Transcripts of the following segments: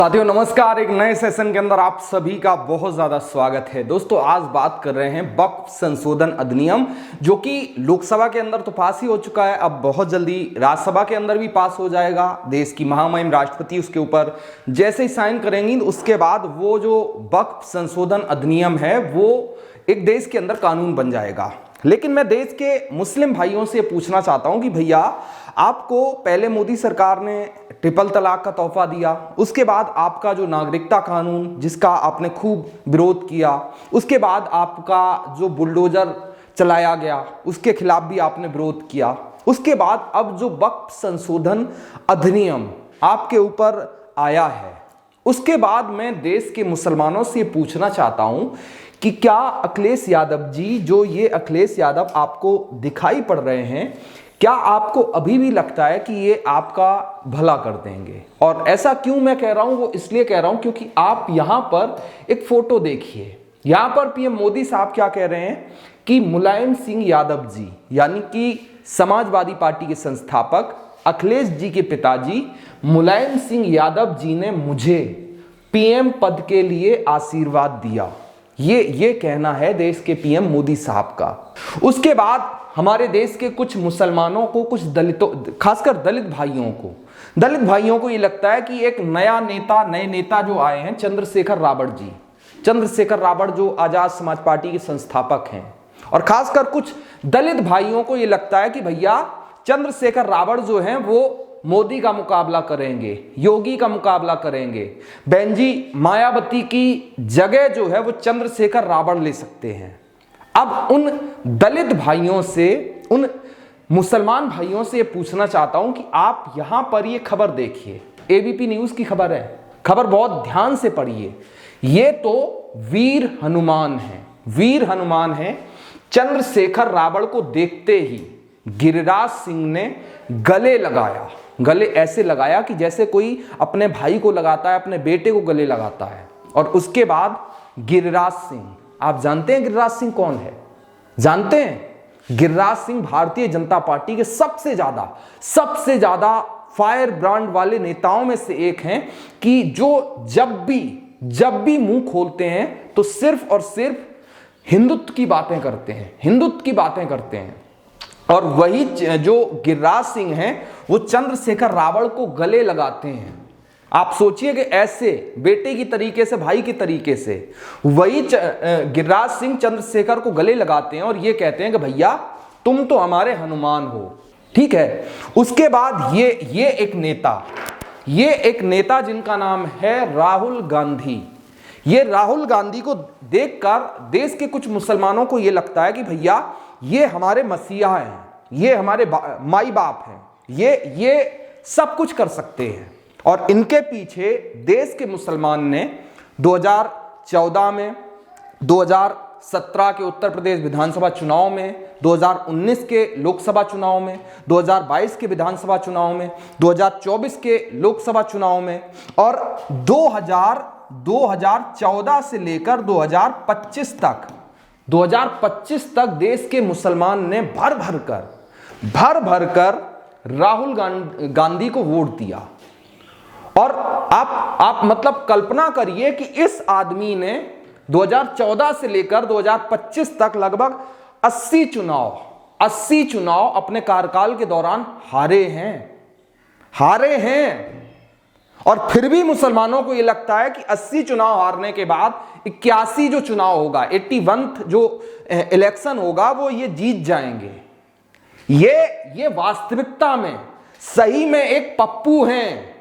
साथियों नमस्कार। एक नए सेशन के अंदर आप सभी का बहुत ज्यादा स्वागत है। दोस्तों आज बात कर रहे हैं वक्फ संशोधन अधिनियम, जो कि लोकसभा के अंदर तो पास ही हो चुका है, अब बहुत जल्दी राज्यसभा के अंदर भी पास हो जाएगा। देश की महामहिम राष्ट्रपति उसके ऊपर जैसे ही साइन करेंगी उसके बाद वो जो वक्फ संशोधन अधिनियम है वो एक देश के अंदर कानून बन जाएगा। लेकिन मैं देश के मुस्लिम भाइयों से पूछना चाहता हूं कि भैया आपको पहले मोदी सरकार ने ट्रिपल तलाक का तोहफा दिया, उसके बाद आपका जो नागरिकता कानून जिसका आपने खूब विरोध किया, उसके बाद आपका जो बुलडोजर चलाया गया उसके खिलाफ भी आपने विरोध किया, उसके बाद अब जो वक्फ संशोधन अधिनियम आपके ऊपर आया है, उसके बाद मैं देश के मुसलमानों से पूछना चाहता हूं कि क्या अखिलेश यादव जी, जो ये अखिलेश यादव आपको दिखाई पड़ रहे हैं, क्या आपको अभी भी लगता है कि ये आपका भला कर देंगे? और ऐसा क्यों मैं कह रहा हूं, वो इसलिए कह रहा हूं क्योंकि आप यहां पर एक फोटो देखिए। यहां पर पीएम मोदी साहब क्या कह रहे हैं कि मुलायम सिंह यादव जी यानी कि समाजवादी पार्टी के संस्थापक अखिलेश जी के पिताजी मुलायम सिंह यादव जी ने मुझे पीएम पद के लिए आशीर्वाद दिया। ये कहना है देश के पीएम मोदी साहब का। उसके बाद हमारे देश के कुछ मुसलमानों को, कुछ दलितों, खासकर दलित भाइयों को ये लगता है कि एक नए नेता जो आए हैं चंद्रशेखर रावण जी, चंद्रशेखर रावण जो आजाद समाज पार्टी के संस्थापक हैं, और खासकर कुछ दलित भाइयों को ये लगता है कि भैया चंद्रशेखर रावण जो हैं वो मोदी का मुकाबला करेंगे, योगी का मुकाबला करेंगे, बेंजी मायावती की जगह जो है वो चंद्रशेखर रावण ले सकते हैं। अब उन दलित भाइयों से, उन मुसलमान भाइयों से पूछना चाहता हूं कि आप यहां पर ये खबर देखिए, एबीपी न्यूज की खबर है, खबर बहुत ध्यान से पढ़िए। ये तो वीर हनुमान है। चंद्रशेखर रावण को देखते ही गिरिराज सिंह ने गले ऐसे लगाया कि जैसे कोई अपने भाई को लगाता है, अपने बेटे को गले लगाता है। और उसके बाद गिरिराज सिंह, आप जानते हैं गिरिराज सिंह कौन है? जानते हैं? गिरिराज सिंह भारतीय जनता पार्टी के सबसे ज्यादा फायर ब्रांड वाले नेताओं में से एक हैं कि जो जब भी मुंह खोलते हैं तो सिर्फ और सिर्फ हिंदुत्व की बातें करते हैं। और वही जो गिरिराज सिंह हैं वो चंद्रशेखर रावण को गले लगाते हैं। आप सोचिए कि ऐसे बेटे की तरीके से, भाई की तरीके से वही गिरिराज सिंह चंद्रशेखर को गले लगाते हैं और ये कहते हैं कि भैया तुम तो हमारे हनुमान हो। ठीक है। उसके बाद ये एक नेता जिनका नाम है राहुल गांधी। ये राहुल गांधी को देखकर देश के कुछ मुसलमानों को ये लगता है कि भैया ये हमारे मसीहा हैं, ये हमारे माई बाप हैं, ये सब कुछ कर सकते हैं। और इनके पीछे देश के मुसलमान ने 2014 में, 2017 के उत्तर प्रदेश विधानसभा चुनाव में, 2019 के लोकसभा चुनाव में, 2022 के विधानसभा चुनाव में, 2024 के लोकसभा चुनाव में और 2014 से लेकर 2025 तक देश के मुसलमान ने भर भर कर राहुल गांधी को वोट दिया। और आप मतलब कल्पना करिए कि इस आदमी ने 2014 से लेकर 2025 तक लगभग 80 चुनाव अपने कार्यकाल के दौरान हारे हैं। और फिर भी मुसलमानों को यह लगता है कि 80 चुनाव हारने के बाद 81 जो चुनाव होगा, 81 जो इलेक्शन होगा वो ये जीत जाएंगे। ये वास्तविकता में सही में एक पप्पू हैं।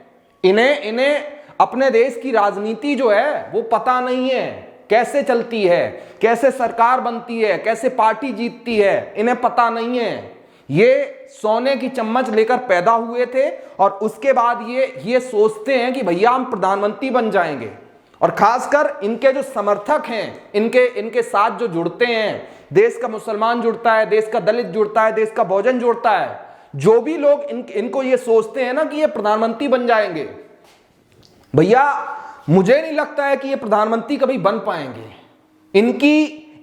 इन्हें अपने देश की राजनीति जो है वो पता नहीं है, कैसे चलती है, कैसे सरकार बनती है, कैसे पार्टी जीतती है, इन्हें पता नहीं है। ये सोने की चम्मच लेकर पैदा हुए थे और उसके बाद ये सोचते हैं कि भैया हम प्रधानमंत्री बन जाएंगे। और खासकर इनके जो समर्थक हैं, इनके साथ जो जुड़ते हैं, देश का मुसलमान जुड़ता है, देश का दलित जुड़ता है, देश का बहुजन जुड़ता है, जो भी लोग इनको ये सोचते हैं ना कि ये प्रधानमंत्री बन जाएंगे, भैया मुझे नहीं लगता है कि ये प्रधानमंत्री कभी बन पाएंगे।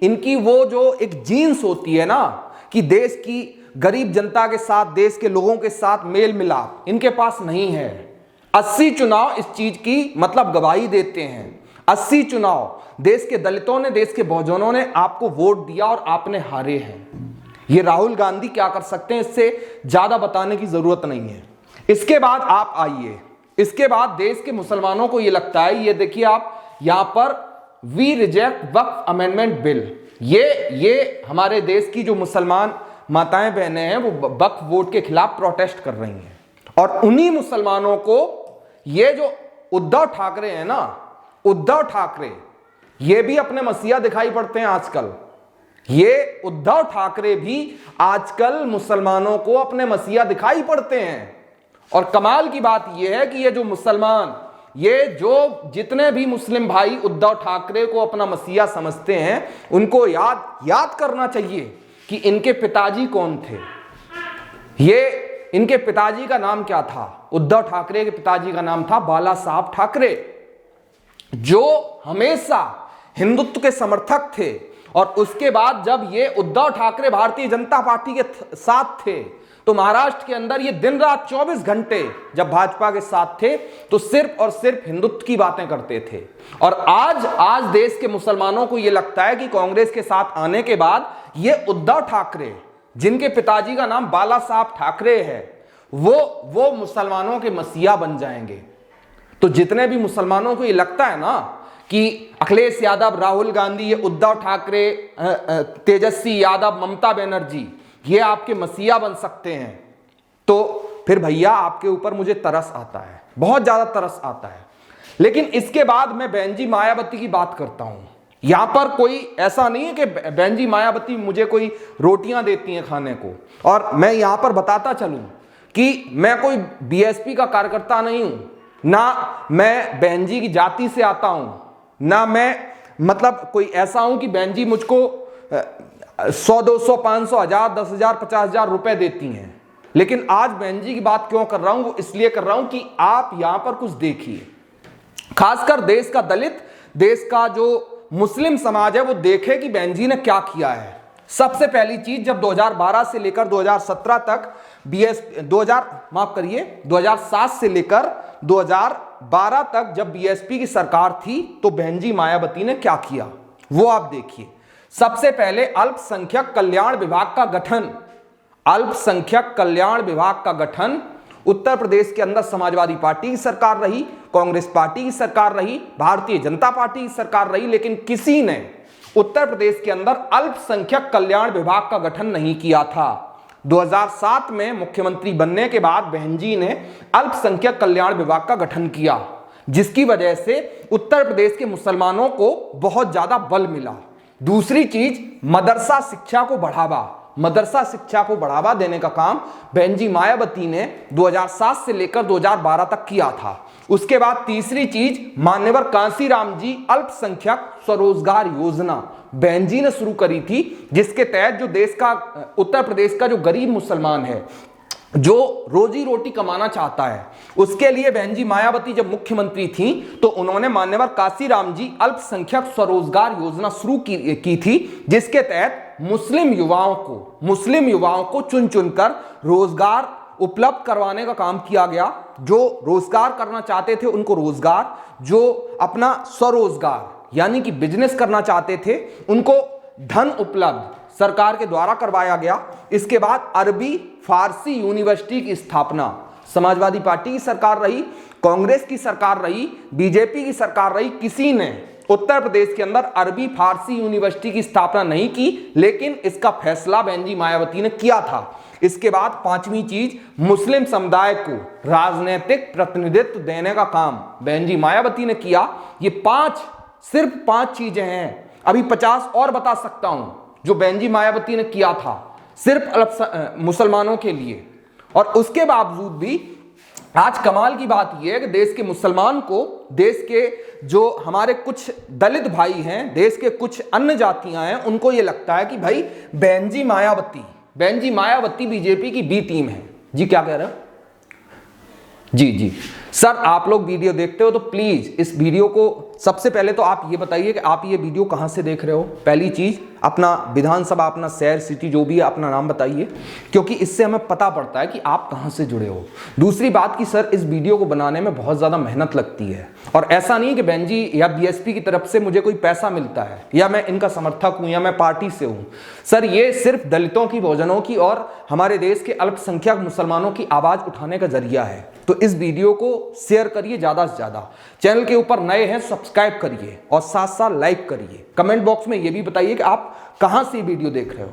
इनकी वो जो एक जीन्स होती है ना कि देश की गरीब जनता के साथ, देश के लोगों के साथ मेल मिलाप, इनके पास नहीं है। 80 चुनाव इस चीज की मतलब गवाही देते हैं। 80 चुनाव देश के दलितों ने, देश के बहुजनों ने आपको वोट दिया और आपने हारे हैं। ये राहुल गांधी क्या कर सकते हैं, इससे ज्यादा बताने की जरूरत नहीं है। इसके बाद आप आइए, इसके बाद देश के मुसलमानों को ये लगता है, ये देखिए आप यहां पर we reject Waqf amendment bill, ये हमारे देश की जो मुसलमान माताएं बहनें हैं वो वक्फ बोर्ड के खिलाफ प्रोटेस्ट कर रही हैं। और उन्हीं मुसलमानों को ये जो उद्धव ठाकरे हैं ना, उद्धव ठाकरे ये भी अपने मसीहा दिखाई पड़ते हैं आजकल। ये उद्धव ठाकरे भी आजकल मुसलमानों को अपने मसीहा दिखाई पड़ते हैं। और कमाल की बात यह है कि ये जो मुसलमान, ये जो जितने भी मुस्लिम भाई उद्धव ठाकरे को अपना मसीहा समझते हैं, उनको याद करना चाहिए कि इनके पिताजी कौन थे। ये इनके पिताजी का नाम क्या था? उद्धव ठाकरे के पिताजी का नाम था बाला साहब ठाकरे, जो हमेशा हिंदुत्व के समर्थक थे। और उसके बाद जब ये उद्धव ठाकरे भारतीय जनता पार्टी के साथ थे तो महाराष्ट्र के अंदर ये दिन रात 24 घंटे जब भाजपा के साथ थे तो सिर्फ और सिर्फ हिंदुत्व की बातें करते थे। और आज देश के मुसलमानों को ये लगता है कि कांग्रेस के साथ आने के बाद ये उद्धव ठाकरे, जिनके पिताजी का नाम बाला साहब ठाकरे है, वो मुसलमानों के मसीहा बन जाएंगे। तो जितने भी मुसलमानों को ये लगता है ना कि अखिलेश यादव, राहुल गांधी, ये उद्धव ठाकरे, तेजस्वी यादव, ममता बनर्जी ये आपके मसीहा बन सकते हैं, तो फिर भैया आपके ऊपर मुझे तरस आता है, बहुत ज्यादा तरस आता है। लेकिन इसके बाद मैं बहन जी मायावती की बात करता हूं। यहां पर कोई ऐसा नहीं है कि बहन जी मायावती मुझे कोई रोटियां देती हैं खाने को। और मैं यहां पर बताता चलूं कि मैं कोई बीएसपी का कार्यकर्ता नहीं हूं, ना मैं बहन जी की जाति से आता हूं, ना मैं मतलब कोई ऐसा हूं कि बहन जी मुझको 100, 200, 500, 1000, 10,000, 50,000 रुपए देती हैं। लेकिन आज बहन जी की बात क्यों कर रहा हूं, वो इसलिए कर रहा हूं कि आप यहां पर कुछ देखिए, खासकर देश का दलित, देश का जो मुस्लिम समाज है वो देखे कि बहन जी ने क्या किया है। सबसे पहली चीज, जब 2012 से लेकर 2017 तक 2007 से लेकर 2012 तक जब बीएसपी की सरकार थी तो बहन जी मायावती ने क्या किया वो आप देखिए। सबसे पहले अल्पसंख्यक कल्याण विभाग का गठन, अल्पसंख्यक कल्याण विभाग का गठन उत्तर प्रदेश के अंदर समाजवादी पार्टी की सरकार रही, कांग्रेस पार्टी की सरकार रही, भारतीय जनता पार्टी की सरकार रही, लेकिन किसी ने उत्तर प्रदेश के अंदर अल्पसंख्यक कल्याण विभाग का गठन नहीं किया था। 2007 में मुख्यमंत्री बनने के बाद बहन जी ने अल्पसंख्यक कल्याण विभाग का गठन किया, जिसकी वजह से उत्तर प्रदेश के मुसलमानों को बहुत ज्यादा बल मिला। दूसरी चीज, मदरसा शिक्षा को बढ़ावा, मदरसा शिक्षा को बढ़ावा देने का काम बहन जी मायावती ने 2007 से लेकर 2012 तक किया था। उसके बाद तीसरी चीज, मान्यवर कांशीराम जी अल्पसंख्यक स्वरोजगार योजना बहन जी ने शुरू करी थी, जिसके तहत जो देश का, उत्तर प्रदेश का जो गरीब मुसलमान है, जो रोजी रोटी कमाना चाहता है, उसके लिए बहन जी मायावती जब मुख्यमंत्री थी तो उन्होंने मान्यवर कांशीराम जी अल्पसंख्यक स्वरोजगार योजना शुरू की थी, जिसके तहत मुस्लिम युवाओं को चुन चुनकर रोजगार उपलब्ध करवाने का काम किया गया। जो रोजगार करना चाहते थे उनको रोजगार, जो अपना स्वरोजगार यानी कि बिजनेस करना चाहते थे उनको धन उपलब्ध सरकार के द्वारा करवाया गया। इसके बाद अरबी फारसी यूनिवर्सिटी की स्थापना समाजवादी पार्टी की सरकार रही, कांग्रेस की सरकार रही, बीजेपी की सरकार रही, किसी ने उत्तर प्रदेश के अंदर अरबी फारसी यूनिवर्सिटी की स्थापना नहीं की, लेकिन इसका फैसला बहन जी मायावती ने किया था। इसके बाद पांचवी चीज, मुस्लिम समुदाय को राजनीतिक प्रतिनिधित्व देने का काम बहन जी मायावती ने किया। ये सिर्फ पांच चीजें हैं, अभी 50 और बता सकता हूं जो बहन जी मायावती ने किया था सिर्फ मुसलमानों के लिए। और उसके बावजूद भी आज कमाल की बात यह है कि देश के मुसलमान को, देश के जो हमारे कुछ दलित भाई हैं, देश के कुछ अन्य जातियां हैं, उनको यह लगता है कि भाई बहन जी मायावती बीजेपी की बी टीम है। जी क्या कह रहे हो? जी सर आप लोग वीडियो देखते हो तो प्लीज इस वीडियो को सबसे पहले तो आप ये बताइए कि आप ये वीडियो कहां से देख रहे हो। पहली चीज अपना विधानसभा, अपना शहर, सिटी जो भी है अपना नाम बताइए, क्योंकि इससे हमें पता पड़ता है कि आप कहां से जुड़े हो। दूसरी बात कि सर इस वीडियो को बनाने में बहुत ज्यादा मेहनत लगती है और ऐसा नहीं कि बहन जी या बीएसपी की तरफ से मुझे कोई पैसा मिलता है या मैं इनका समर्थक हूं या मैं पार्टी से हूं। सर ये सिर्फ दलितों की, बहुजनों की और हमारे देश के अल्पसंख्यक मुसलमानों की आवाज उठाने का जरिया है। तो इस वीडियो को शेयर करिए ज्यादा से ज्यादा। चैनल के ऊपर नए हैं सब्सक्राइब करिए और साथ साथ लाइक करिए। कमेंट बॉक्स में यह भी बताइए कि आप कहां से वीडियो देख रहे हो।